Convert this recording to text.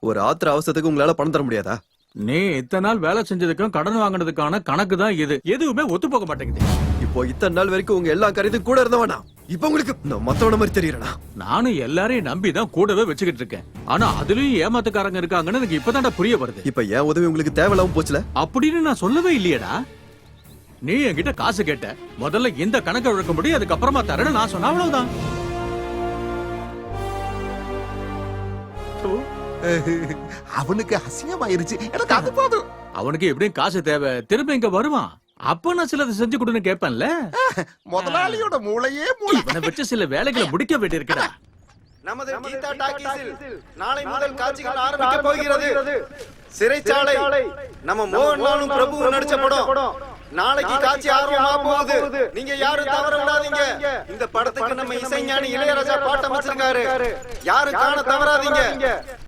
ஒரு ஆத்திர அவசரத்துக்கு உங்களால பணம் தர முடியாதா? நீ இத்தனை நாள் வேலை செஞ்சதுக்கும் கடன் வாங்கினதுக்கான கணக்கு தான் இது. எதுவுமே ஒத்து போக மாட்டேங்குது. இப்போ இத்தனை நாள் வரைக்கும் உங்க எல்லா காரியத்தையும் கூட இருந்தவனா இப்ப உங்களுக்கு நான் மத்தவன மாதிரி தெரியறனா? நானும் எல்லாரையும் நம்பிதான் கூடவே வச்சுக்கிட்டு இருக்கேன். ஆனா அதுலயும் ஏமாத்துக்காரங்க இருக்காங்கன்னு எனக்கு இப்பதான்டா புரிய வருது. இப்ப என் உதவி உங்களுக்கு தேவையில்லாம போச்சுல அப்படின்னு நான் சொல்லவே இல்லையடா. நீ என்கிட்ட காசு கேட்ட, முதல்ல இந்த கணக்கை விளக்க முடியும், அதுக்கப்புறமா தரேன்னு நான் சொன்ன, அவ்வளவுதான். அவனுக்கு அசிங்கமாயிருச்சு. எனக்கு அது போதும். அவனுக்கு எப்படியும் காசு தேவை, திரும்ப இங்க வருவான். அப்ப நான் சிலதை செஞ்சு கொடுன்னு கேட்பேன்ல. முதலாளியோட மூளையே மூளை. இவனை வச்சு சில வேலைகளை முடிக்க வேண்டியிருக்கா. நமது கீதா டாக்கீஸில் நாளை முதல் காட்சிகள் ஆரம்பிக்க போகிறது. சிறைச்சாலை நம்ம மோகன்லாலும் பிரபுவும் நடிச்ச படம். நாளைக்கு காட்சி ஆரம்பமா போகுது. நீங்க யாரும் தவற விடாதீங்க. இந்த படத்துக்கு நம்ம இசைஞானி இளையராஜா பாட்டு அமைச்சிருக்காரு. யாரும் காண தவறாதீங்க.